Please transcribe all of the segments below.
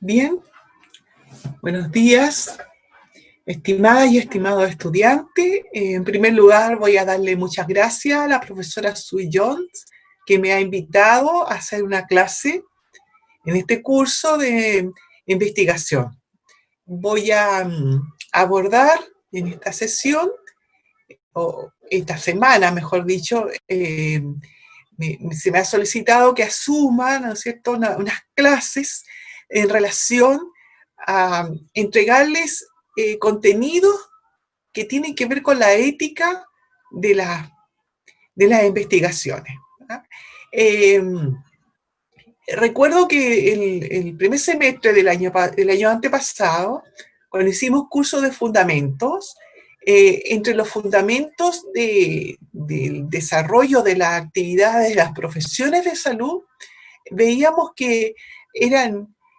Bien, buenos días, estimadas y estimados estudiantes. En primer lugar, voy a darle muchas gracias a la profesora Sue Jones, que me ha invitado a hacer una clase en este curso de investigación. Voy a abordar en esta sesión, o esta semana, mejor dicho, se me ha solicitado que asuma, ¿no es cierto?, unas clases en relación a entregarles contenidos que tienen que ver con la ética de, de las investigaciones. ¿Ah? Eh, Recuerdo que el primer semestre del año antepasado, cuando hicimos curso de fundamentos, entre los fundamentos del desarrollo de las actividades de las profesiones de salud, veíamos que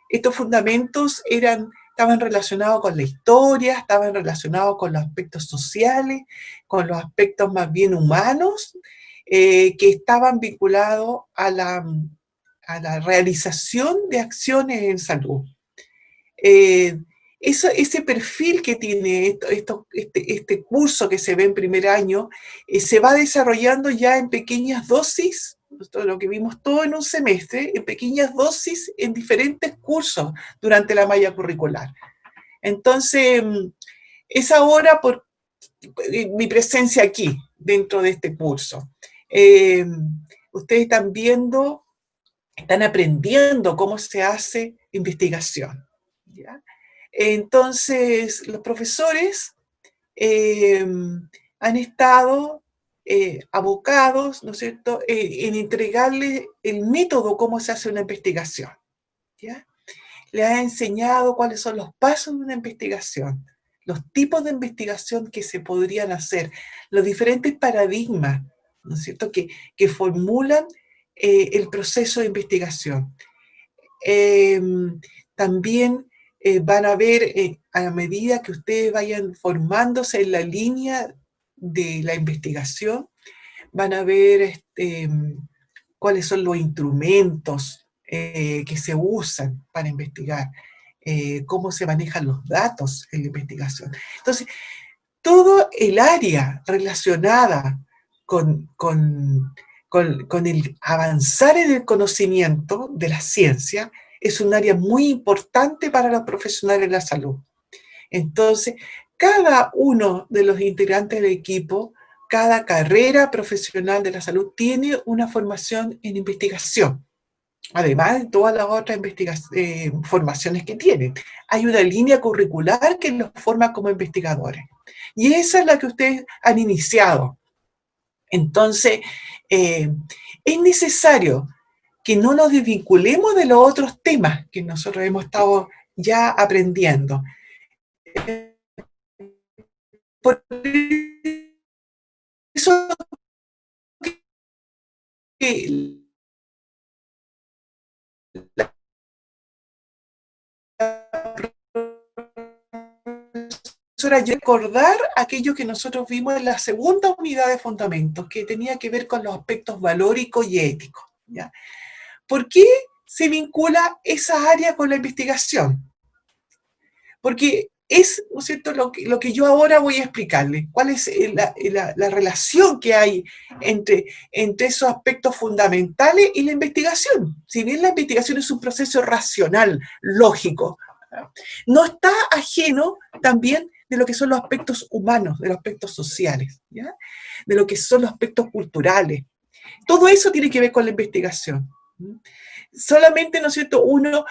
estos fundamentos estaban relacionados con la historia, estaban relacionados con los aspectos sociales, con los aspectos más bien humanos, que estaban vinculados a la realización de acciones en salud. Ese perfil que tiene este curso que se ve en primer año, se va desarrollando ya en pequeñas dosis, todo lo que vimos todo en un semestre, en pequeñas dosis en diferentes cursos durante la malla curricular. Entonces, es ahora por mi presencia aquí, dentro de este curso. Ustedes están viendo, están aprendiendo cómo se hace investigación, ¿ya? Entonces, los profesores han estado abocados, ¿no es cierto?, en entregarles el método cómo se hace una investigación, ¿ya? Les ha enseñado cuáles son los pasos de una investigación, los tipos de investigación que se podrían hacer, los diferentes paradigmas, ¿no es cierto?, que formulan el proceso de investigación. También van a ver, a medida que ustedes vayan formándose en la línea de la investigación, van a ver cuáles son los instrumentos que se usan para investigar, cómo se manejan los datos en la investigación. Entonces, todo el área relacionada con el avanzar en el conocimiento de la ciencia es un área muy importante para los profesionales de la salud. Entonces, cada uno de los integrantes del equipo, cada carrera profesional de la salud tiene una formación en investigación, además de todas las otras formaciones que tienen. Hay una línea curricular que los forma como investigadores. Y esa es la que ustedes han iniciado. Entonces, es necesario que no nos desvinculemos de los otros temas que nosotros hemos estado ya aprendiendo. Por eso que la profesora recordar aquello que nosotros vimos en la segunda unidad de fundamentos, que tenía que ver con los aspectos valóricos y éticos, ¿ya? ¿Por qué se vincula esa área con la investigación? Porque es, ¿no es cierto?, lo que yo ahora voy a explicarles, cuál es la relación que hay entre esos aspectos fundamentales y la investigación. Si bien la investigación es un proceso racional, lógico, no está ajeno también de lo que son los aspectos humanos, de los aspectos sociales, ¿ya?, de lo que son los aspectos culturales. Todo eso tiene que ver con la investigación. Solamente, ¿no es cierto?, uno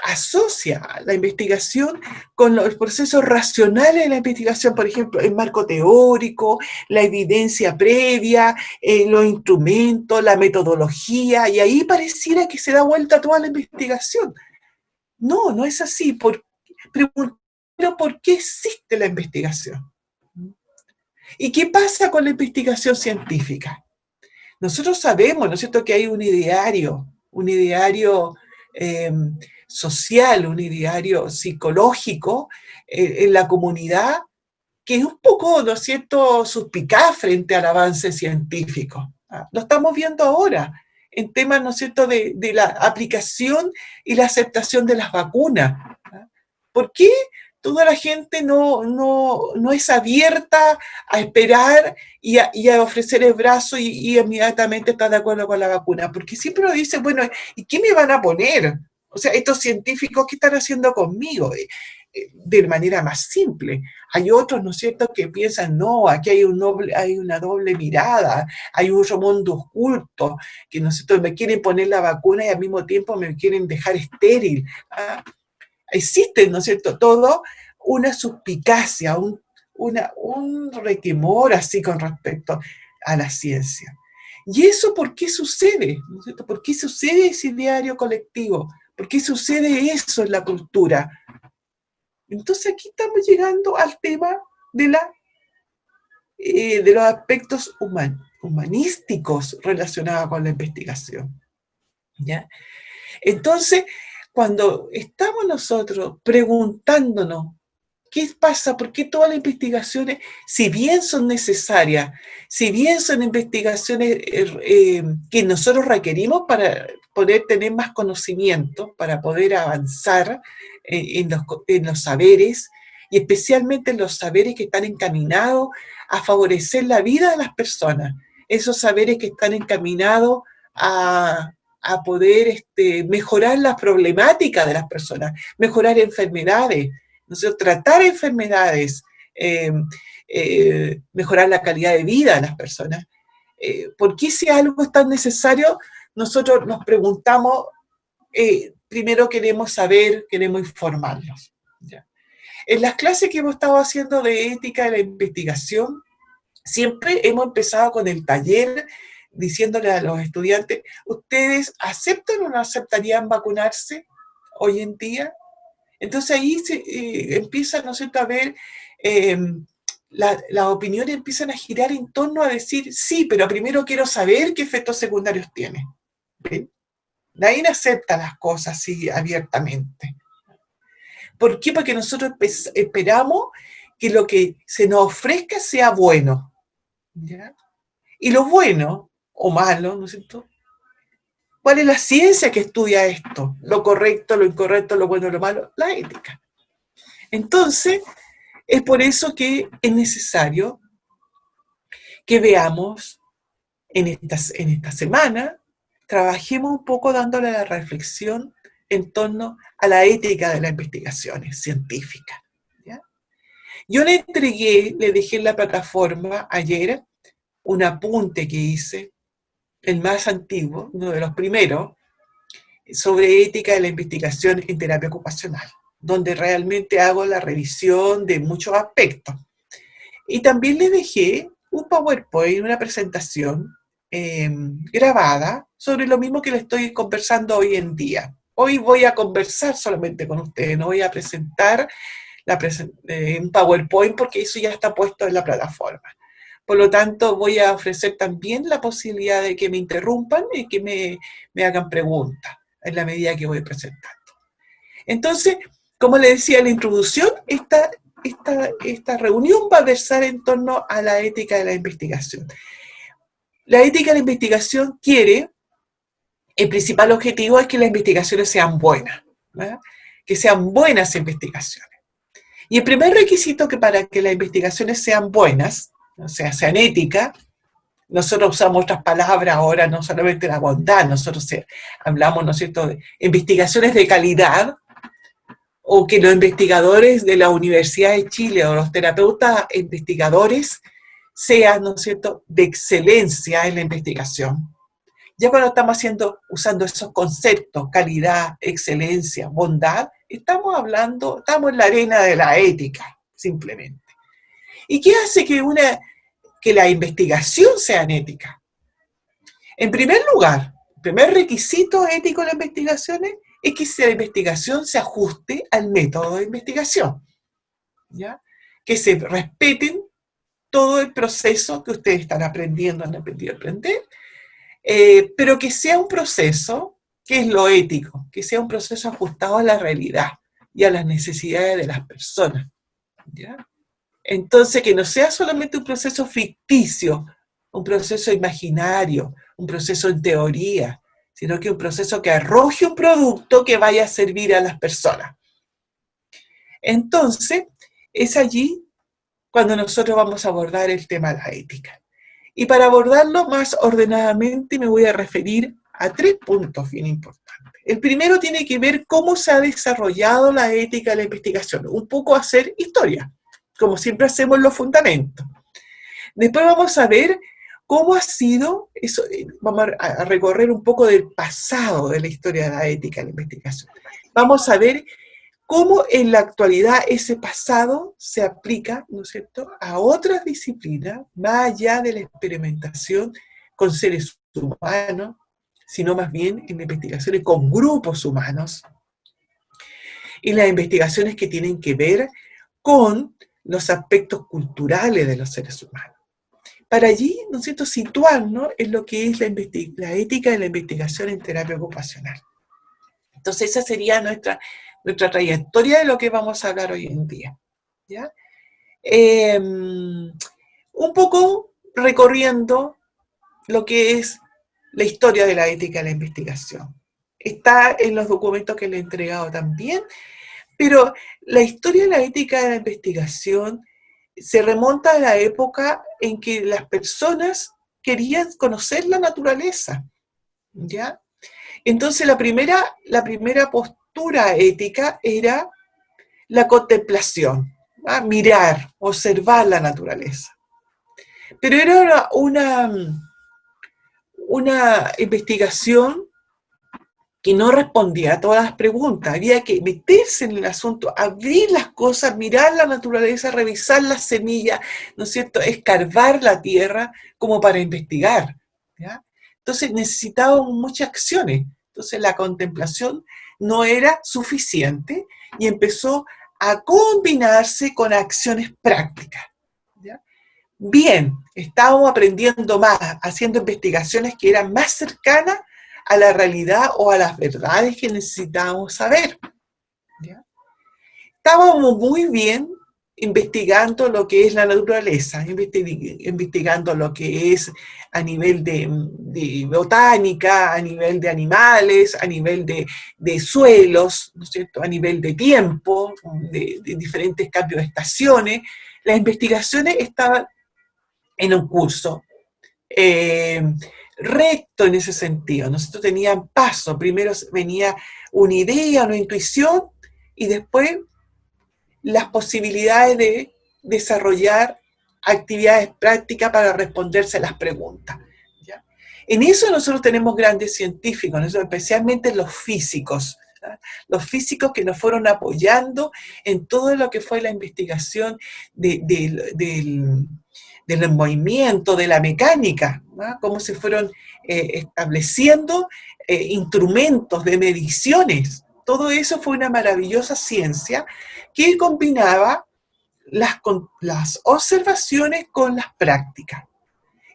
asocia la investigación con los procesos racionales de la investigación, por ejemplo, el marco teórico, la evidencia previa, los instrumentos, la metodología, y ahí pareciera que se da vuelta toda la investigación. No, no es así. Pero ¿por qué existe la investigación? ¿Y qué pasa con la investigación científica? Nosotros sabemos, ¿no es cierto?, que hay un ideario eh, social, un ideario psicológico en la comunidad que es un poco, ¿no es cierto?, suspicaz frente al avance científico. Lo estamos viendo ahora en temas, ¿no es cierto?, de la aplicación y la aceptación de las vacunas. ¿Por qué toda la gente no es abierta a esperar y a ofrecer el brazo y inmediatamente está de acuerdo con la vacuna? Porque siempre uno dice, bueno, ¿y qué me van a poner? O sea, estos científicos, ¿qué están haciendo conmigo? De manera más simple. Hay otros, ¿no es cierto?, que piensan, no, aquí hay una doble mirada, hay un mundo oculto, que, ¿no es cierto?, me quieren poner la vacuna y al mismo tiempo me quieren dejar estéril. ¿Ah? Existe, ¿no es cierto?, todo una suspicacia, un requemor así con respecto a la ciencia. ¿Y eso por qué sucede? ¿No es cierto? ¿Por qué sucede ese ideario colectivo? ¿Por qué sucede eso en la cultura? Entonces aquí estamos llegando al tema de los aspectos humanísticos relacionados con la investigación. ¿Ya? Entonces, cuando estamos nosotros preguntándonos qué pasa, por qué todas las investigaciones, si bien son necesarias, si bien son investigaciones que nosotros requerimos para poder tener más conocimiento, para poder avanzar en los saberes, y especialmente en los saberes que están encaminados a favorecer la vida de las personas, esos saberes que están encaminados a poder mejorar las problemáticas de las personas, mejorar enfermedades, ¿no sé? Tratar enfermedades, mejorar la calidad de vida de las personas. ¿Por qué si algo es tan necesario? Nosotros nos preguntamos, primero queremos saber, queremos informarnos. ¿Ya? En las clases que hemos estado haciendo de ética de la investigación, siempre hemos empezado con el taller diciéndole a los estudiantes, ¿ustedes aceptan o no aceptarían vacunarse hoy en día? Entonces ahí empiezan, ¿no es cierto?, a ver, las opiniones empiezan a girar en torno a decir, sí, pero primero quiero saber qué efectos secundarios tiene. ¿Ven? Nadie acepta las cosas así abiertamente. ¿Por qué? Porque nosotros esperamos que lo que se nos ofrezca sea bueno. ¿Ya? Y lo bueno o malo, ¿no es cierto? ¿Cuál es la ciencia que estudia esto? Lo correcto, lo incorrecto, lo bueno, lo malo, la ética. Entonces, es por eso que es necesario que veamos en esta semana, trabajemos un poco dándole la reflexión en torno a la ética de las investigaciones científicas. ¿Ya? Yo le dejé en la plataforma ayer un apunte que hice, el más antiguo, uno de los primeros, sobre ética de la investigación en terapia ocupacional, donde realmente hago la revisión de muchos aspectos. Y también le dejé un PowerPoint, una presentación grabada sobre lo mismo que le estoy conversando hoy en día. Hoy voy a conversar solamente con ustedes, no voy a presentar un PowerPoint porque eso ya está puesto en la plataforma. Por lo tanto, voy a ofrecer también la posibilidad de que me interrumpan y que me hagan preguntas en la medida que voy presentando. Entonces, como le decía en la introducción, esta reunión va a versar en torno a la ética de la investigación. La ética de la investigación quiere, el principal objetivo es que las investigaciones sean buenas, ¿verdad? Que sean buenas investigaciones. Y el primer requisito que para que las investigaciones sean buenas, o sea, sean éticas, nosotros usamos otras palabras ahora, no solamente la bondad, nosotros hablamos, ¿no es cierto?, de investigaciones de calidad, o que los investigadores de la Universidad de Chile o los terapeutas investigadores sean, ¿no es cierto?, de excelencia en la investigación. Ya cuando estamos usando esos conceptos, calidad, excelencia, bondad, estamos en la arena de la ética, simplemente. ¿Y qué hace que la investigación sea ética? En primer lugar, el primer requisito ético de las investigaciones es que la investigación se ajuste al método de investigación, ¿ya? Que se respeten todo el proceso que ustedes están aprendiendo, han aprendido a aprender, pero que sea un proceso, que es lo ético, que sea un proceso ajustado a la realidad y a las necesidades de las personas, ¿ya? Entonces, que no sea solamente un proceso ficticio, un proceso imaginario, un proceso en teoría, sino que un proceso que arroje un producto que vaya a servir a las personas. Entonces, es allí cuando nosotros vamos a abordar el tema de la ética. Y para abordarlo más ordenadamente me voy a referir a 3 puntos bien importantes. El primero tiene que ver cómo se ha desarrollado la ética de la investigación, un poco hacer historia, como siempre hacemos en los fundamentos. Después vamos a ver cómo ha sido, eso, vamos a recorrer un poco del pasado de la historia de la ética de la investigación. Vamos a ver cómo en la actualidad ese pasado se aplica, ¿no es cierto?, a otras disciplinas, más allá de la experimentación con seres humanos, sino más bien en investigaciones con grupos humanos y las investigaciones que tienen que ver con los aspectos culturales de los seres humanos. Para allí, ¿no es cierto?, situarnos en lo que es la ética de la investigación en terapia ocupacional. Entonces, esa sería nuestra trayectoria de lo que vamos a hablar hoy en día, ¿ya? Un poco recorriendo lo que es la historia de la ética de la investigación. Está en los documentos que le he entregado también, pero la historia de la ética de la investigación se remonta a la época en que las personas querían conocer la naturaleza, ¿ya? Entonces la primera postura ética era la contemplación, ¿ah? Mirar, observar la naturaleza. Pero era una investigación que no respondía a todas las preguntas. Había que meterse en el asunto, abrir las cosas, mirar la naturaleza, revisar las semillas, ¿no es cierto?, escarbar la tierra como para investigar, ¿ya? Entonces necesitábamos muchas acciones. Entonces la contemplación no era suficiente y empezó a combinarse con acciones prácticas, ¿ya? Bien, estábamos aprendiendo más, haciendo investigaciones que eran más cercanas a la realidad o a las verdades que necesitábamos saber, ¿ya? Estábamos muy bien investigando lo que es la naturaleza, investigando lo que es a nivel de botánica, a nivel de animales, a nivel de suelos, ¿no es cierto?, a nivel de tiempo, de diferentes cambios de estaciones. Las investigaciones estaban en un curso recto en ese sentido. Nosotros teníamos paso, primero venía una idea, una intuición, y después las posibilidades de desarrollar actividades prácticas para responderse a las preguntas, ¿ya? En eso nosotros tenemos grandes científicos, ¿no? Especialmente los físicos, ¿ya? Los físicos que nos fueron apoyando en todo lo que fue la investigación del movimiento, de la mecánica, ¿no? Cómo se fueron estableciendo instrumentos de mediciones. Todo eso fue una maravillosa ciencia que combinaba las observaciones con las prácticas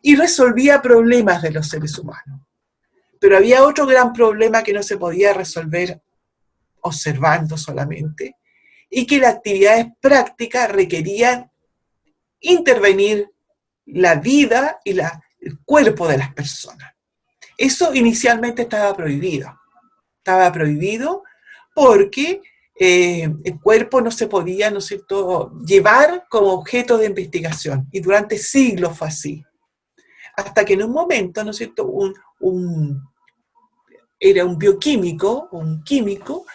y resolvía problemas de los seres humanos. Pero había otro gran problema que no se podía resolver observando solamente, y que las actividades prácticas requerían intervenir la vida y el cuerpo de las personas. Eso inicialmente estaba prohibido. Estaba prohibido porque el cuerpo no se podía, ¿no es cierto?, llevar como objeto de investigación. Y durante siglos fue así. Hasta que en un momento, ¿no es cierto?, era un bioquímico, un químico,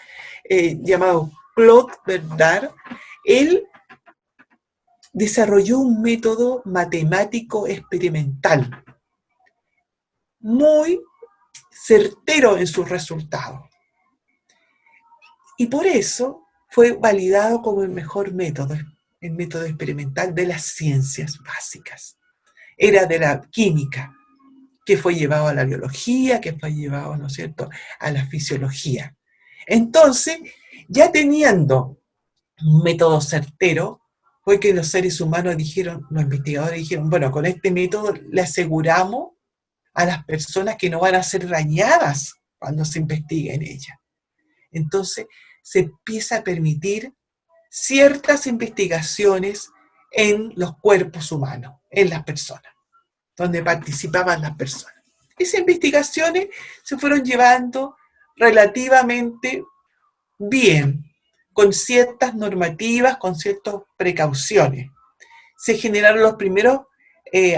llamado Claude Bernard. Él desarrolló un método matemático experimental muy certero en sus resultados. Y por eso fue validado como el mejor método, el método experimental de las ciencias básicas. Era de la química, que fue llevado a la biología, que fue llevado, ¿no es cierto?, a la fisiología. Entonces, ya teniendo un método certero, fue que los seres humanos dijeron, los investigadores dijeron, bueno, con este método le aseguramos a las personas que no van a ser dañadas cuando se investigue en ellas. Entonces, se empieza a permitir ciertas investigaciones en los cuerpos humanos, en las personas, donde participaban las personas. esas investigaciones se fueron llevando relativamente bien, con ciertas normativas, con ciertas precauciones. Se generaron los primeros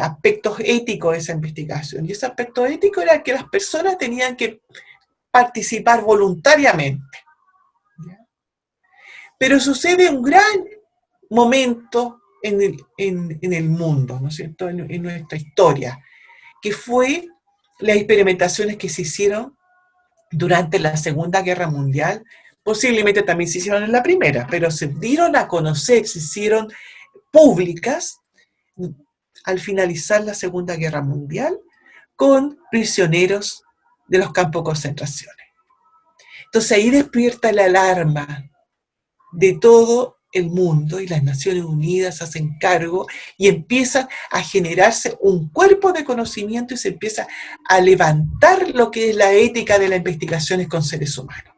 aspectos éticos de esa investigación. Y ese aspecto ético era que las personas tenían que participar voluntariamente. ¿Ya? Pero sucede un gran momento en el mundo, ¿no es cierto?, en nuestra historia, que fue las experimentaciones que se hicieron durante la Segunda Guerra Mundial, posiblemente también se hicieron en la Primera, pero se dieron a conocer, se hicieron públicas al finalizar la Segunda Guerra Mundial con prisioneros de los campos de concentración. Entonces ahí despierta la alarma de todo el mundo y las Naciones Unidas hacen cargo y empiezan a generarse un cuerpo de conocimiento y se empieza a levantar lo que es la ética de las investigaciones con seres humanos.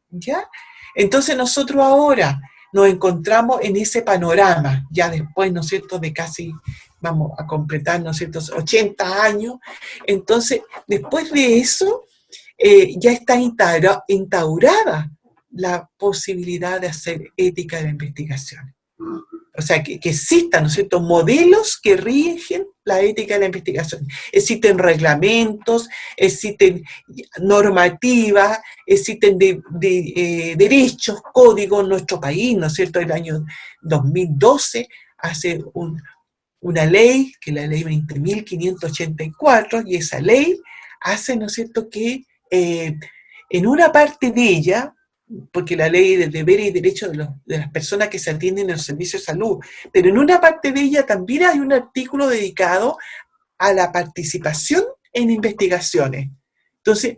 ¿Ya? Entonces nosotros ahora nos encontramos en ese panorama, ya después, ¿no es cierto?, de casi, vamos a completar, ¿no es cierto?, 80 años. Entonces, después de eso, ya está instaurada la posibilidad de hacer ética de la investigación. O sea, que existan, ¿no es cierto?, modelos que rigen la ética de la investigación. Existen reglamentos, existen normativas, existen derechos, códigos en nuestro país, ¿no es cierto? El año 2012 hace una ley, que es la ley 20.584, y esa ley hace, ¿no es cierto?, que en una parte de ella, porque la ley de deberes y derechos de las personas que se atienden en los servicios de salud, pero en una parte de ella también hay un artículo dedicado a la participación en investigaciones. Entonces,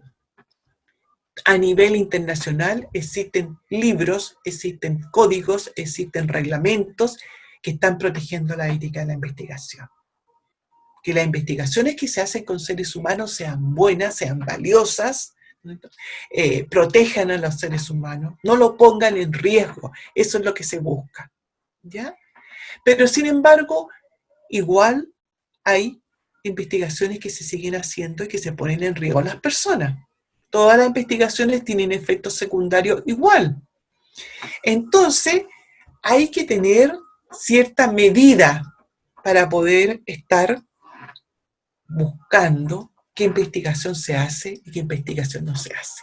a nivel internacional existen libros, existen códigos, existen reglamentos que están protegiendo la ética de la investigación. Que las investigaciones que se hacen con seres humanos sean buenas, sean valiosas, protejan a los seres humanos, no lo pongan en riesgo, eso es lo que se busca, ¿ya? Pero sin embargo, igual hay investigaciones que se siguen haciendo y que se ponen en riesgo a las personas. Todas las investigaciones tienen efectos secundarios igual. Entonces, hay que tener cierta medida para poder estar buscando qué investigación se hace y qué investigación no se hace.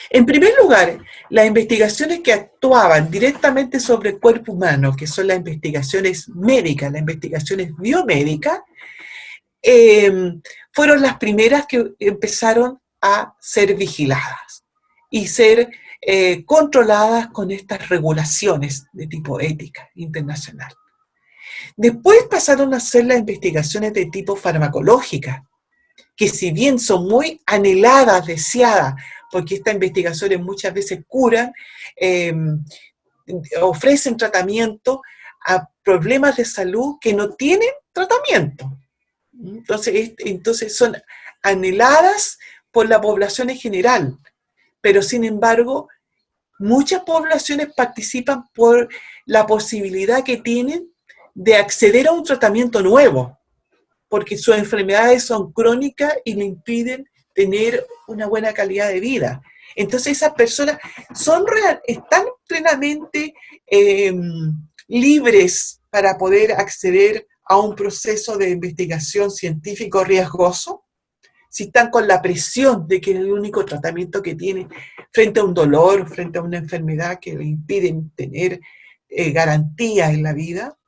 En primer lugar, las investigaciones que actuaban directamente sobre el cuerpo humano, que son las investigaciones médicas, las investigaciones biomédicas, fueron las primeras que empezaron a ser vigiladas y ser controladas con estas regulaciones de tipo ética internacional. Después pasaron a ser las investigaciones de tipo farmacológica, que si bien son muy anheladas, deseadas, porque estas investigaciones muchas veces curan, ofrecen tratamiento a problemas de salud que no tienen tratamiento. Entonces son anheladas por la población en general, pero sin embargo, muchas poblaciones participan por la posibilidad que tienen de acceder a un tratamiento nuevo, porque sus enfermedades son crónicas y le impiden tener una buena calidad de vida. Entonces esas personas están plenamente libres para poder acceder a un proceso de investigación científico riesgoso, si están con la presión de que es el único tratamiento que tienen frente a un dolor, frente a una enfermedad que le impiden tener garantías en la vida.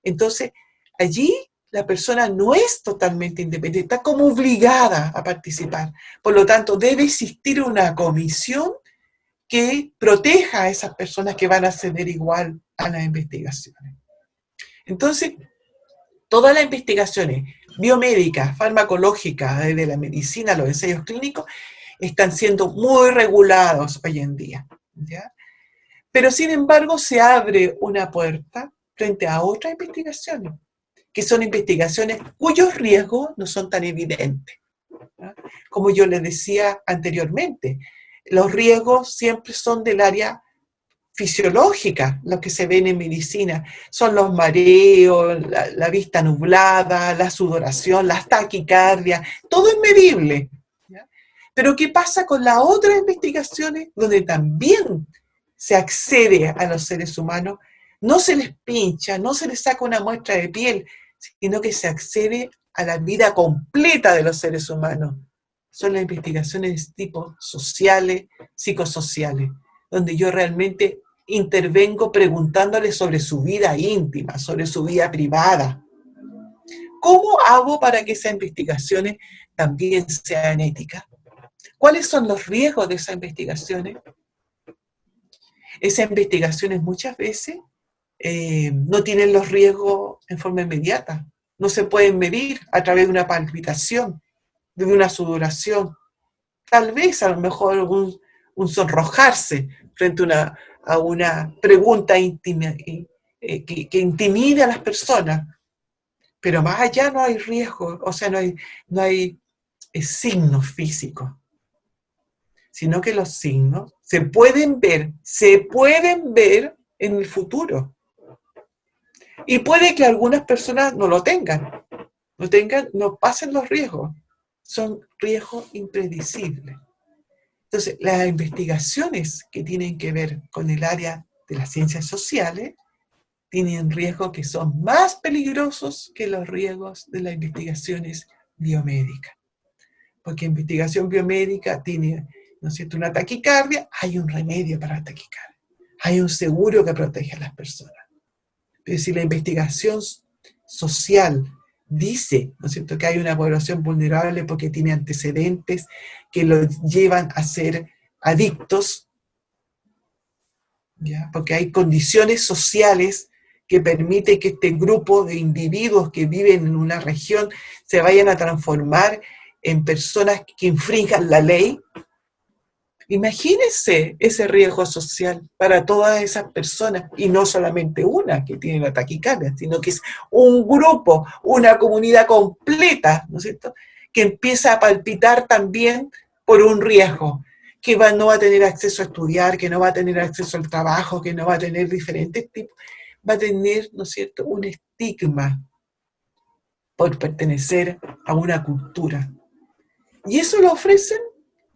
Entonces, allí la persona no es totalmente independiente, está como obligada a participar. Por lo tanto, debe existir una comisión que proteja a esas personas que van a acceder igual a las investigaciones. Entonces, todas las investigaciones biomédicas, farmacológicas, desde la medicina a los ensayos clínicos, están siendo muy regulados hoy en día, ¿ya? Pero sin embargo se abre una puerta frente a otras investigaciones, que son investigaciones cuyos riesgos no son tan evidentes, ¿no? Como yo les decía anteriormente, los riesgos siempre son del área fisiológicas, los que se ven en medicina, son los mareos, la vista nublada, la sudoración, las taquicardias, todo es medible. ¿Ya? Pero ¿qué pasa con las otras investigaciones donde también se accede a los seres humanos? No se les pincha, no se les saca una muestra de piel, sino que se accede a la vida completa de los seres humanos. Son las investigaciones de tipo sociales, psicosociales, donde yo realmente intervengo preguntándole sobre su vida íntima, sobre su vida privada. ¿Cómo hago para que esas investigaciones también sean éticas? ¿Cuáles son los riesgos de esas investigaciones? Esas investigaciones muchas veces no tienen los riesgos en forma inmediata. No se pueden medir a través de una palpitación, de una sudoración. Tal vez a lo mejor un sonrojarse frente a una pregunta íntima, que intimide a las personas. Pero más allá no hay riesgo, o sea, no hay signos físicos, sino que los signos se pueden ver en el futuro. Y puede que algunas personas no lo tengan, no pasen los riesgos. Son riesgos impredecibles. Entonces, las investigaciones que tienen que ver con el área de las ciencias sociales tienen riesgos que son más peligrosos que los riesgos de las investigaciones biomédicas. Porque investigación biomédica tiene, ¿no es cierto?, una taquicardia, hay un remedio para la taquicardia, hay un seguro que protege a las personas. Pero si la investigación social dice, ¿no es cierto?, que hay una población vulnerable porque tiene antecedentes que lo llevan a ser adictos, ¿ya? Porque hay condiciones sociales que permiten que este grupo de individuos que viven en una región se vayan a transformar en personas que infrinjan la ley. Imagínense ese riesgo social para todas esas personas, y no solamente una que tiene la taquicardia, sino que es un grupo, una comunidad completa, ¿no es cierto?, que empieza a palpitar también por un riesgo, que no va a tener acceso a estudiar, que no va a tener acceso al trabajo, que no va a tener diferentes tipos, va a tener, ¿no es cierto?, un estigma por pertenecer a una cultura. Y eso lo ofrecen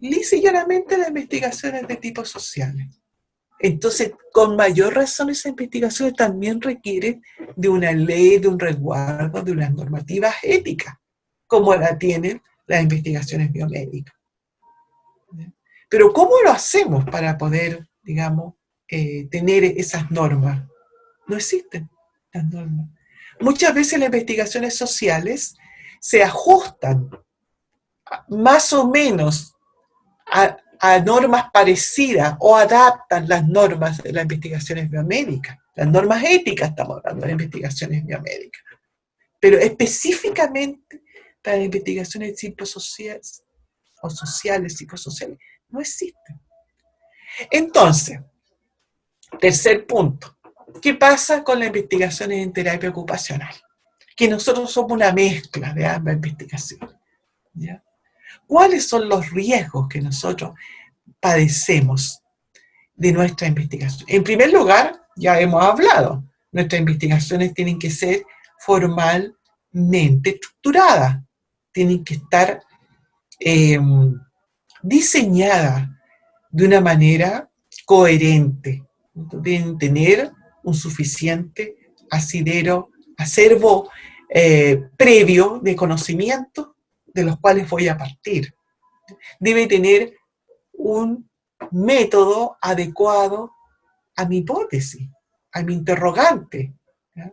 lisa y llanamente las investigaciones de tipo sociales. Entonces, con mayor razón, esas investigaciones también requieren de una ley, de un resguardo, de unas normativas éticas, como la tienen las investigaciones biomédicas. Pero ¿cómo lo hacemos para poder, digamos, tener esas normas? No existen las normas. Muchas veces las investigaciones sociales se ajustan más o menos a normas parecidas o adaptan las normas de las investigaciones biomédicas. Las normas éticas estamos hablando de las investigaciones biomédicas. Pero específicamente para las investigaciones psicosociales o sociales, psicosociales, no existen. Entonces, tercer punto, ¿qué pasa con las investigaciones en terapia ocupacional? Que nosotros somos una mezcla de ambas investigaciones, ¿ya? ¿Cuáles son los riesgos que nosotros padecemos de nuestra investigación? En primer lugar, ya hemos hablado, nuestras investigaciones tienen que ser formalmente estructuradas, tienen que estar diseñadas de una manera coherente, deben tener un suficiente acervo previo de conocimiento de los cuales voy a partir. Debe tener un método adecuado a mi hipótesis, a mi interrogante. ¿Ya?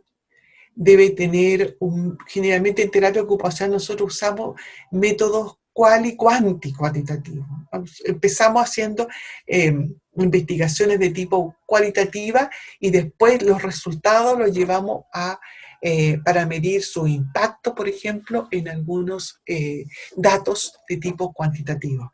Debe tener generalmente en terapia ocupacional nosotros usamos métodos cuantitativos. Empezamos haciendo investigaciones de tipo cualitativa y después los resultados los llevamos para medir su impacto, por ejemplo, en algunos datos de tipo cuantitativo.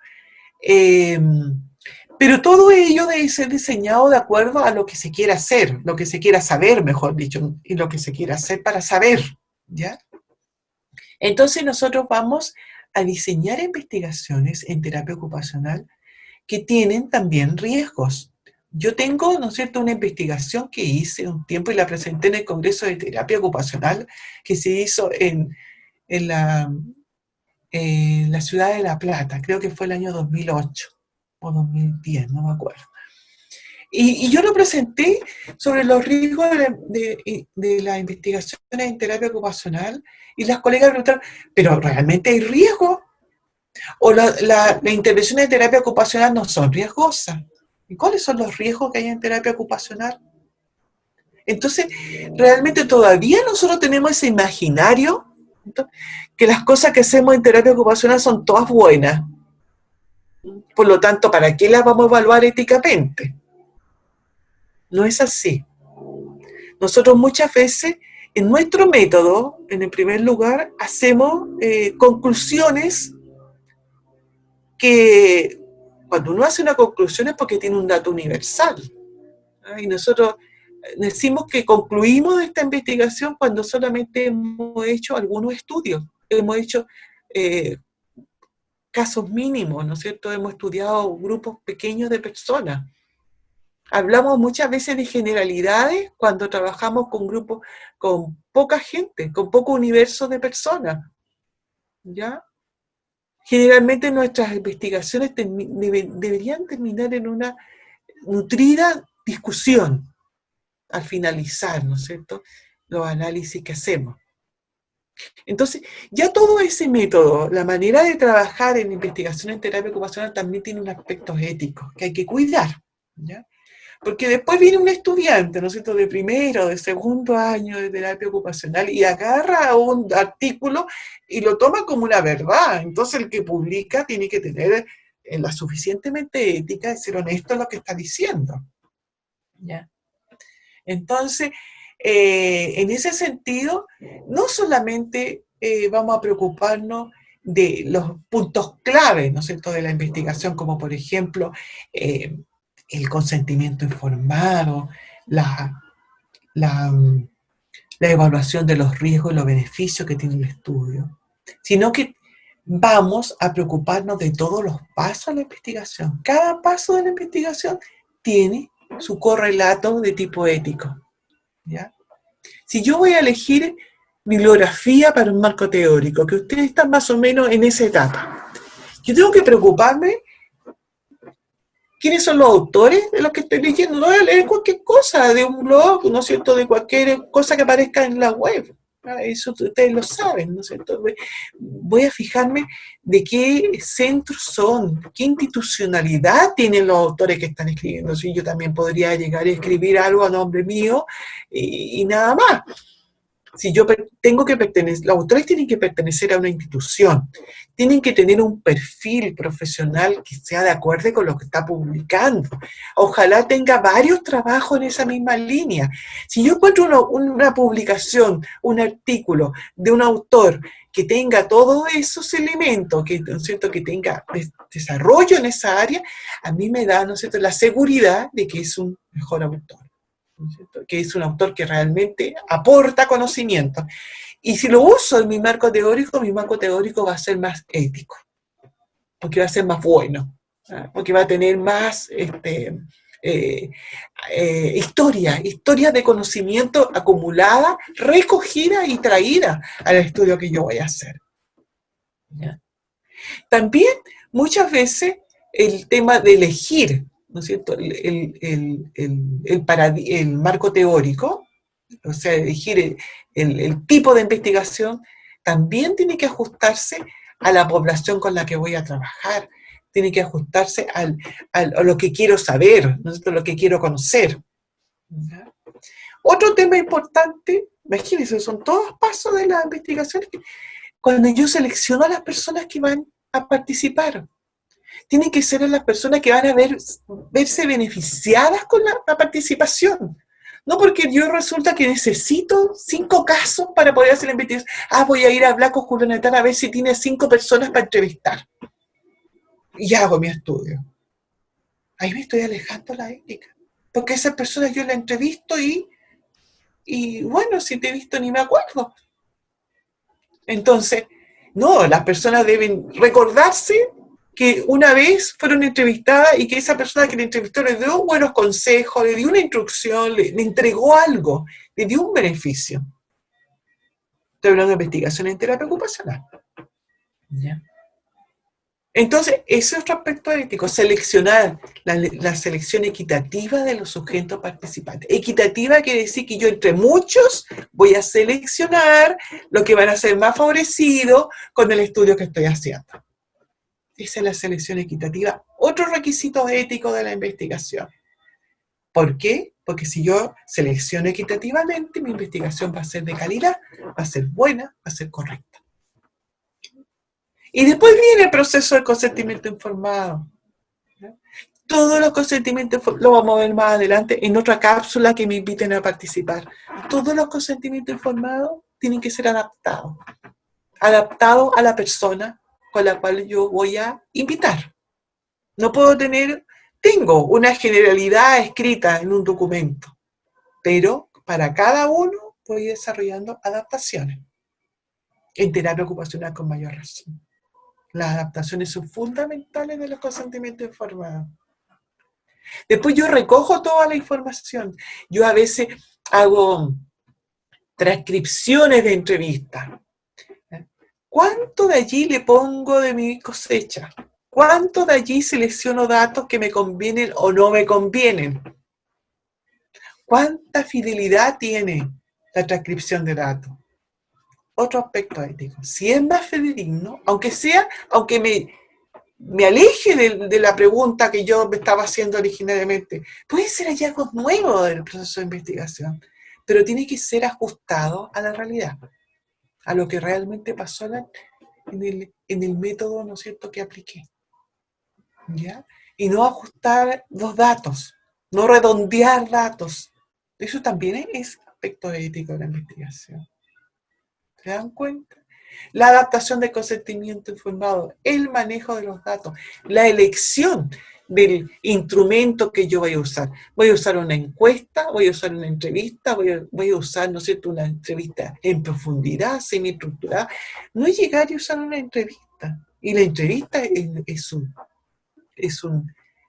Pero todo ello debe ser diseñado de acuerdo a lo que se quiera hacer, lo que se quiera saber, mejor dicho, y lo que se quiera hacer para saber, ¿ya? Entonces nosotros vamos a diseñar investigaciones en terapia ocupacional que tienen también riesgos. Yo tengo, ¿no es cierto?, una investigación que hice un tiempo y la presenté en el Congreso de Terapia Ocupacional que se hizo en la, en la ciudad de La Plata, creo que fue el año 2008 o 2010, no me acuerdo. Y yo lo presenté sobre los riesgos de la investigación en terapia ocupacional y las colegas preguntaron, ¿pero realmente hay riesgo? ¿O las intervenciones en terapia ocupacional no son riesgosas? ¿Y cuáles son los riesgos que hay en terapia ocupacional? Entonces, realmente todavía nosotros tenemos ese imaginario que las cosas que hacemos en terapia ocupacional son todas buenas. Por lo tanto, ¿para qué las vamos a evaluar éticamente? No es así. Nosotros muchas veces, en nuestro método, en el primer lugar, hacemos conclusiones que cuando uno hace una conclusión es porque tiene un dato universal. ¿Ah? Y nosotros decimos que concluimos esta investigación cuando solamente hemos hecho algunos estudios, hemos hecho casos mínimos, ¿no es cierto? Hemos estudiado grupos pequeños de personas. Hablamos muchas veces de generalidades cuando trabajamos con grupos con poca gente, con poco universo de personas, ¿ya? Generalmente nuestras investigaciones deberían terminar en una nutrida discusión al finalizar, ¿no es cierto?, los análisis que hacemos. Entonces, ya todo ese método, la manera de trabajar en investigación en terapia ocupacional también tiene un aspecto ético que hay que cuidar, ¿ya? Porque después viene un estudiante, ¿no es cierto?, de primero, de segundo año de terapia ocupacional y agarra un artículo y lo toma como una verdad. Entonces el que publica tiene que tener la suficientemente ética de ser honesto en lo que está diciendo, ¿ya? Entonces, en ese sentido, no solamente vamos a preocuparnos de los puntos clave, ¿no es cierto?, de la investigación, como por ejemplo el consentimiento informado, la, la, la evaluación de los riesgos y los beneficios que tiene el estudio, sino que vamos a preocuparnos de todos los pasos de la investigación. Cada paso de la investigación tiene su correlato de tipo ético, ¿ya? Si yo voy a elegir bibliografía para un marco teórico, que ustedes están más o menos en esa etapa, yo tengo que preocuparme quiénes son los autores de los que estoy leyendo. No voy a leer cualquier cosa de un blog, ¿no es cierto?, de cualquier cosa que aparezca en la web. Eso ustedes lo saben, ¿no es cierto? Voy a fijarme de qué centros son, qué institucionalidad tienen los autores que están escribiendo. Si yo también podría llegar a escribir algo a nombre mío y nada más. Si yo tengo que pertenecer, los autores tienen que pertenecer a una institución, tienen que tener un perfil profesional que sea de acuerdo con lo que está publicando. Ojalá tenga varios trabajos en esa misma línea. Si yo encuentro una publicación, un artículo de un autor que tenga todos esos elementos, que, ¿no es cierto?, que tenga desarrollo en esa área, a mí me da, ¿no es cierto?, la seguridad de que es un mejor autor, ¿no es cierto?, que es un autor que realmente aporta conocimiento. Y si lo uso en mi marco teórico va a ser más ético, porque va a ser más bueno, ¿eh? Porque va a tener más historia de conocimiento acumulada, recogida y traída al estudio que yo voy a hacer, ¿ya? También muchas veces el tema de elegir, ¿no es cierto?, el marco teórico, o sea, elegir el tipo de investigación, también tiene que ajustarse a la población con la que voy a trabajar, tiene que ajustarse a lo que quiero saber, ¿no es cierto?, lo que quiero conocer, ¿ya? Otro tema importante, imagínense, son todos pasos de la investigación, cuando yo selecciono a las personas que van a participar, tienen que ser las personas que van a verse beneficiadas con la participación. No porque yo resulta que necesito 5 casos para poder hacer la investigación. Voy a ir a hablar con Julio Natal a ver si tiene 5 personas para entrevistar. Y hago mi estudio. Ahí me estoy alejando de la ética. Porque esas personas yo las entrevisto y bueno, si te he visto ni me acuerdo. Entonces, no, las personas deben recordarse que una vez fueron entrevistadas y que esa persona que la entrevistó le dio buenos consejos, le dio una instrucción, le entregó algo, le dio un beneficio. Estoy hablando de investigación en terapia ocupacional. ¿Ya? Entonces, ese es otro aspecto ético, seleccionar la selección equitativa de los sujetos participantes. Equitativa quiere decir que yo entre muchos voy a seleccionar lo que van a ser más favorecidos con el estudio que estoy haciendo. Esa es la selección equitativa, otro requisito ético de la investigación. ¿Por qué? Porque si yo selecciono equitativamente, mi investigación va a ser de calidad, va a ser buena, va a ser correcta. Y después viene el proceso del consentimiento informado. Todos los consentimientos lo vamos a ver más adelante en otra cápsula que me inviten a participar. Todos los consentimientos informados tienen que ser adaptados a la persona con la cual yo voy a invitar. No puedo tengo una generalidad escrita en un documento, pero para cada uno voy desarrollando adaptaciones. En terapia ocupacional con mayor razón. Las adaptaciones son fundamentales de los consentimientos informados. Después yo recojo toda la información. Yo a veces hago transcripciones de entrevistas. ¿Cuánto de allí le pongo de mi cosecha? ¿Cuánto de allí selecciono datos que me convienen o no me convienen? ¿Cuánta fidelidad tiene la transcripción de datos? Otro aspecto ético. Si es más fidedigno, aunque me aleje de la pregunta que yo me estaba haciendo originariamente, pueden ser hallazgos nuevos del proceso de investigación, pero tiene que ser ajustado a la realidad, a lo que realmente pasó en el método, ¿no es cierto?, que apliqué. ¿Ya? Y no ajustar los datos, no redondear datos. Eso también es aspecto ético de la investigación. ¿Se dan cuenta? La adaptación del consentimiento informado, el manejo de los datos, la elección del instrumento que yo voy a usar. Voy a usar una encuesta, voy a usar una entrevista, voy a usar, ¿no es cierto?, una entrevista en profundidad, semiestructurada. No es llegar y usar una entrevista. Y la entrevista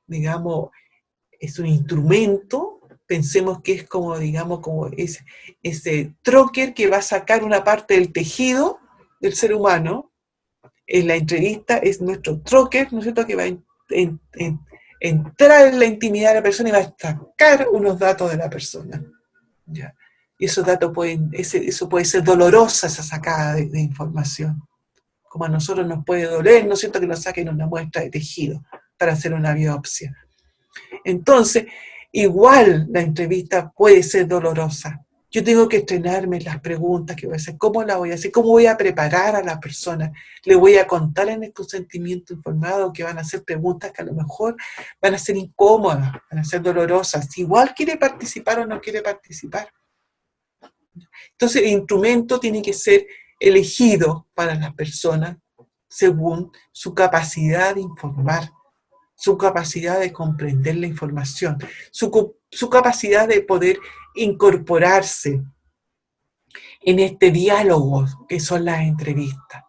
digamos, es un instrumento. Pensemos que es como, digamos, como ese troquel que va a sacar una parte del tejido del ser humano. En la entrevista es nuestro troquel, ¿no es cierto?, que va a entrar en la intimidad de la persona y va a sacar unos datos de la persona. ¿Ya? Y esos datos eso puede ser dolorosa, esa sacada de información. Como a nosotros nos puede doler, ¿no es cierto?, que nos saquen una muestra de tejido para hacer una biopsia. Entonces, igual la entrevista puede ser dolorosa. Yo tengo que estrenarme las preguntas que voy a hacer, cómo la voy a hacer, cómo voy a preparar a la persona. Le voy a contar en estos sentimientos informados que van a ser preguntas que a lo mejor van a ser incómodas, van a ser dolorosas. Igual quiere participar o no quiere participar. Entonces, el instrumento tiene que ser elegido para las personas según su capacidad de informar, su capacidad de comprender la información, su capacidad de poder incorporarse en este diálogo que son las entrevistas.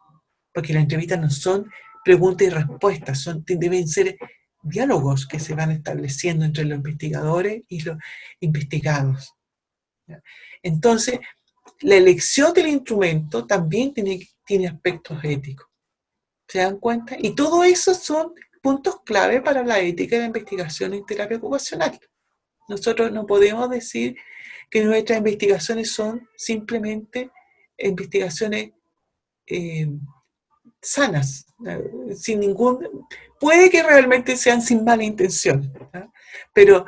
Porque las entrevistas no son preguntas y respuestas, deben ser diálogos que se van estableciendo entre los investigadores y los investigados. Entonces, la elección del instrumento también tiene aspectos éticos. ¿Se dan cuenta? Y todo eso son puntos clave para la ética de la investigación en terapia ocupacional. Nosotros no podemos decir que nuestras investigaciones son simplemente investigaciones sanas, sin puede que realmente sean sin mala intención, ¿no? Pero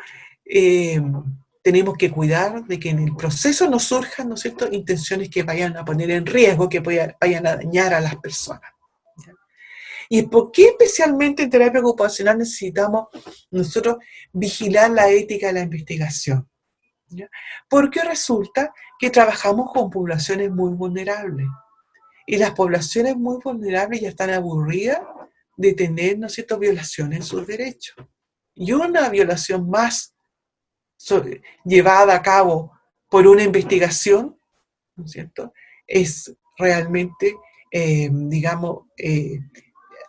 tenemos que cuidar de que en el proceso no surjan, ¿no es cierto?, intenciones que vayan a poner en riesgo, que vayan a dañar a las personas. ¿Y por qué especialmente en terapia ocupacional necesitamos nosotros vigilar la ética de la investigación? ¿Ya? Porque resulta que trabajamos con poblaciones muy vulnerables. Y las poblaciones muy vulnerables ya están aburridas de tener, ¿no es cierto?, violaciones en sus derechos. Y una violación más llevada a cabo por una investigación, ¿no es cierto?, es realmente,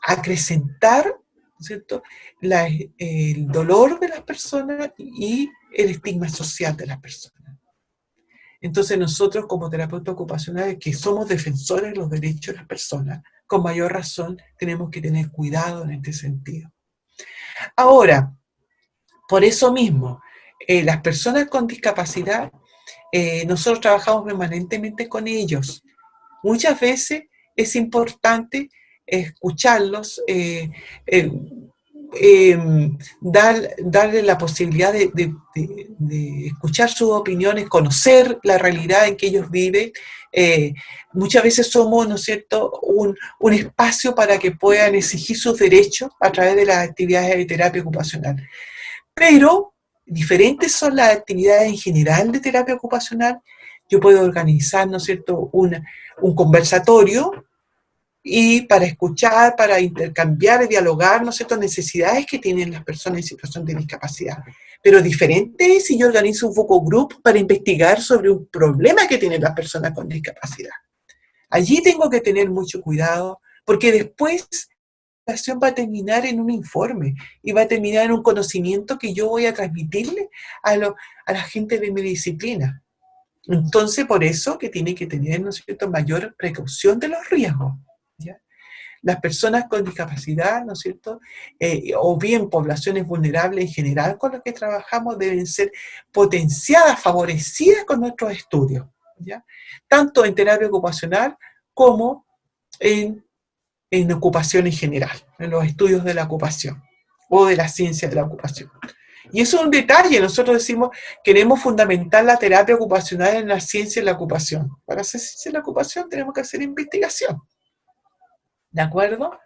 acrecentar es cierto?, el dolor de las personas y el estigma social de las personas. Entonces nosotros como terapeutas ocupacionales que somos defensores de los derechos de las personas, con mayor razón tenemos que tener cuidado en este sentido. Ahora, por eso mismo, las personas con discapacidad, nosotros trabajamos permanentemente con ellos. Muchas veces es importante escucharlos, darle la posibilidad de escuchar sus opiniones, conocer la realidad en que ellos viven. Muchas veces somos, ¿no es cierto?, un espacio para que puedan exigir sus derechos a través de las actividades de terapia ocupacional. Pero diferentes son las actividades en general de terapia ocupacional. Yo puedo organizar, ¿no es cierto?, un conversatorio y para escuchar, para intercambiar y dialogar, ¿no es cierto?, necesidades que tienen las personas en situación de discapacidad. Pero diferente es si yo organizo un focus group para investigar sobre un problema que tienen las personas con discapacidad. Allí tengo que tener mucho cuidado, porque después la acción va a terminar en un informe y va a terminar en un conocimiento que yo voy a transmitirle a la gente de mi disciplina. Entonces, por eso que tiene que tener, ¿no es cierto?, mayor precaución de los riesgos, ¿ya? Las personas con discapacidad, ¿no es cierto?, o bien poblaciones vulnerables en general con las que trabajamos deben ser potenciadas, favorecidas con nuestros estudios, ¿ya? Tanto en terapia ocupacional como en ocupación en general, en los estudios de la ocupación o de la ciencia de la ocupación. Y eso es un detalle, nosotros decimos, queremos fundamentar la terapia ocupacional en la ciencia de la ocupación. Para hacer ciencia de la ocupación tenemos que hacer investigación, ¿de acuerdo?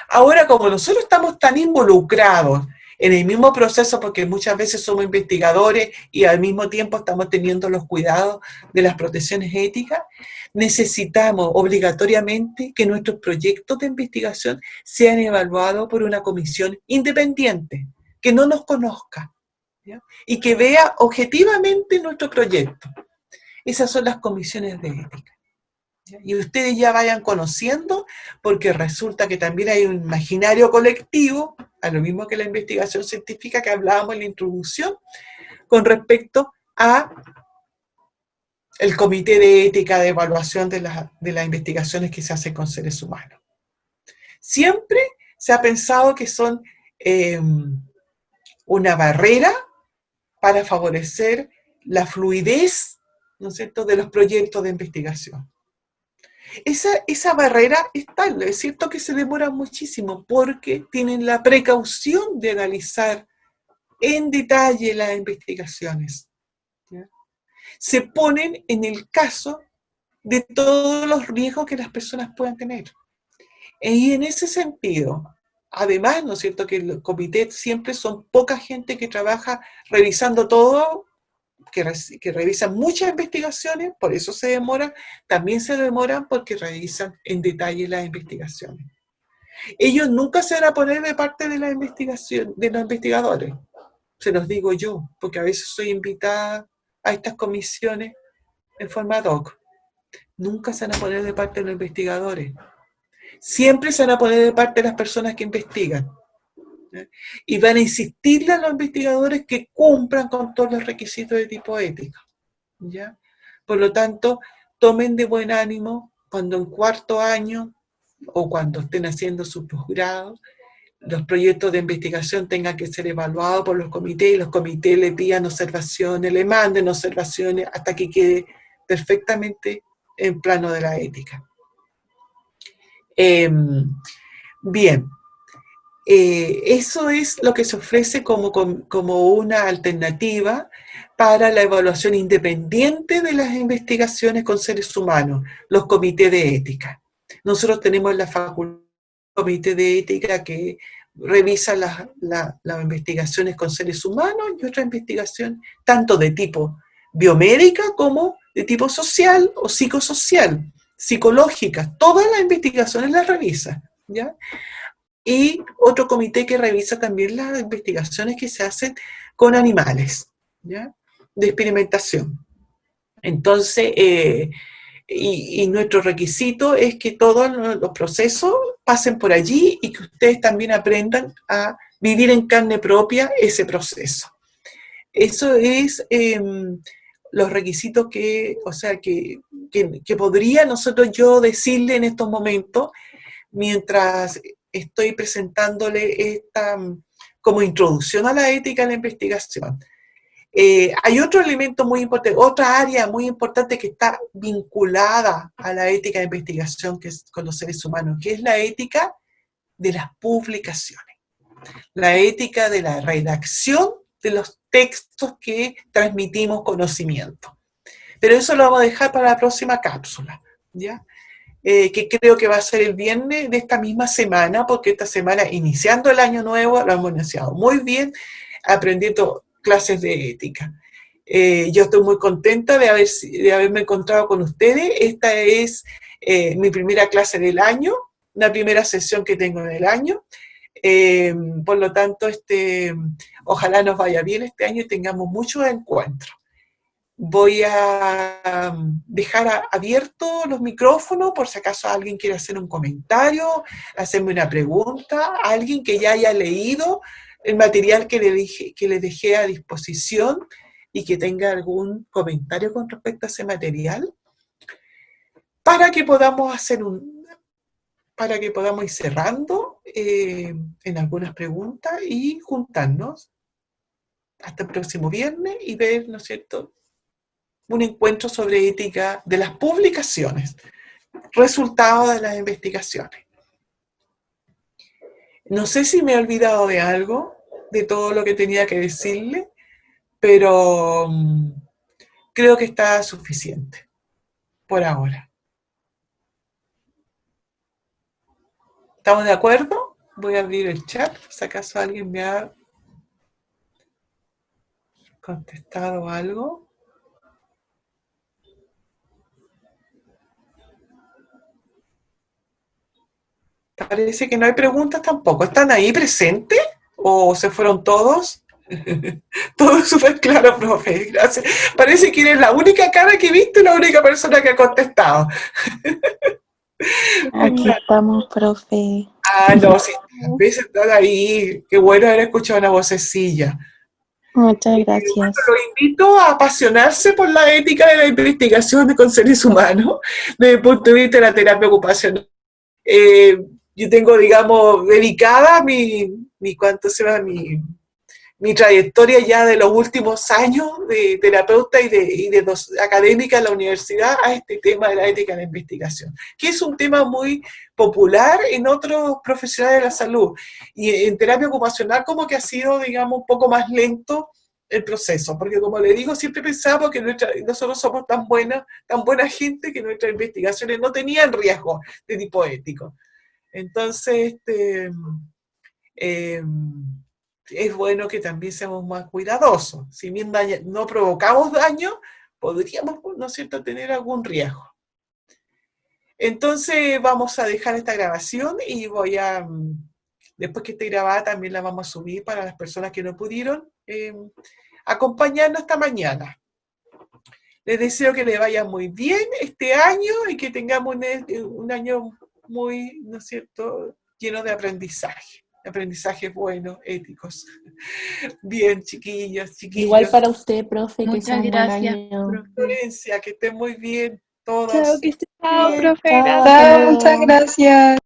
Ahora, como nosotros estamos tan involucrados en el mismo proceso, porque muchas veces somos investigadores y al mismo tiempo estamos teniendo los cuidados de las protecciones éticas, necesitamos obligatoriamente que nuestros proyectos de investigación sean evaluados por una comisión independiente, que no nos conozca, ¿ya?, y que vea objetivamente nuestro proyecto. Esas son las comisiones de ética. Y ustedes ya vayan conociendo, porque resulta que también hay un imaginario colectivo, a lo mismo que la investigación científica que hablábamos en la introducción, con respecto a el comité de ética de evaluación de las investigaciones que se hacen con seres humanos. Siempre se ha pensado que son una barrera para favorecer la fluidez, ¿no es cierto?, de los proyectos de investigación. Esa barrera es tal, es cierto que se demora muchísimo porque tienen la precaución de analizar en detalle las investigaciones, ¿ya? Se ponen en el caso de todos los riesgos que las personas puedan tener. Y en ese sentido, además, ¿no es cierto?, que el comité siempre son poca gente que trabaja revisando todo, que revisan muchas investigaciones, por eso se demoran, también se demoran porque revisan en detalle las investigaciones. Ellos nunca se van a poner de parte de la investigación, de los investigadores, se los digo yo, porque a veces soy invitada a estas comisiones en forma ad hoc. Nunca se van a poner de parte de los investigadores. Siempre se van a poner de parte de las personas que investigan, ¿ya? Y van a insistirle a los investigadores que cumplan con todos los requisitos de tipo ético, ¿ya? Por lo tanto, tomen de buen ánimo cuando en cuarto año o cuando estén haciendo su posgrado, los proyectos de investigación tengan que ser evaluados por los comités y los comités le pidan observaciones, le manden observaciones hasta que quede perfectamente en plano de la ética. Bien, eso es lo que se ofrece como una alternativa para la evaluación independiente de las investigaciones con seres humanos, los comités de ética. Nosotros tenemos en la facultad un comité de ética que revisa las investigaciones con seres humanos y otra investigación tanto de tipo biomédica como de tipo social o psicosocial, psicológica. Todas las investigaciones las revisa, ¿ya? Y otro comité que revisa también las investigaciones que se hacen con animales, ¿ya?, de experimentación. Entonces, y nuestro requisito es que todos los procesos pasen por allí y que ustedes también aprendan a vivir en carne propia ese proceso. Eso es los requisitos que podría nosotros yo decirle en estos momentos mientras estoy presentándole esta como introducción a la ética en la investigación. Hay otro elemento muy importante, otra área muy importante que está vinculada a la ética de investigación que es con los seres humanos, que es la ética de las publicaciones, la ética de la redacción de los textos que transmitimos conocimiento. Pero eso lo vamos a dejar para la próxima cápsula, ¿ya? Que creo que va a ser el viernes de esta misma semana, porque esta semana, iniciando el año nuevo, lo hemos iniciado muy bien, aprendiendo clases de ética. Yo estoy muy contenta de haberme encontrado con ustedes. Esta es mi primera clase del año, una primera sesión que tengo en el año. Por lo tanto, ojalá nos vaya bien este año y tengamos muchos encuentros. Voy a dejar abiertos los micrófonos por si acaso alguien quiere hacer un comentario, hacerme una pregunta, alguien que ya haya leído el material que le dejé a disposición y que tenga algún comentario con respecto a ese material, para que podamos ir cerrando en algunas preguntas y juntarnos hasta el próximo viernes y ver, ¿no es cierto?, un encuentro sobre ética de las publicaciones, resultados de las investigaciones. No sé si me he olvidado de algo, de todo lo que tenía que decirle, pero creo que está suficiente por ahora. ¿Estamos de acuerdo? Voy a abrir el chat, si acaso alguien me ha contestado algo. Parece que no hay preguntas tampoco. ¿Están ahí presentes? ¿O se fueron todos? Todo súper claro, profe. Gracias. Parece que eres la única cara que viste y la única persona que ha contestado. Aquí estamos, profe. No, sí, a veces están ahí. Qué bueno haber escuchado una vocecilla. Muchas gracias. Lo invito a apasionarse por la ética de la investigación con seres humanos desde el punto de vista de la terapia ocupacional. Yo tengo, digamos, dedicada mi trayectoria ya de los últimos años de terapeuta y de académica en la universidad a este tema de la ética en la investigación, que es un tema muy popular en otros profesionales de la salud. Y en terapia ocupacional como que ha sido, digamos, un poco más lento el proceso, porque como le digo, siempre pensamos que nosotros somos tan buena gente que nuestras investigaciones no tenían riesgo de tipo ético. Entonces, es bueno que también seamos más cuidadosos. Si bien no provocamos daño, podríamos, ¿no es cierto?, tener algún riesgo. Entonces vamos a dejar esta grabación y después que esté grabada también la vamos a subir para las personas que no pudieron acompañarnos esta mañana. Les deseo que les vaya muy bien este año y que tengamos un año muy, ¿no es cierto?, lleno de aprendizajes buenos, éticos. Bien, chiquillos. Igual para usted, profe, que sea Muchas un buen gracias, año. profe. Florencia, que estén muy bien todos. Chao, que estés bien. Chao, profe, Chao, gracias. Chao, muchas gracias.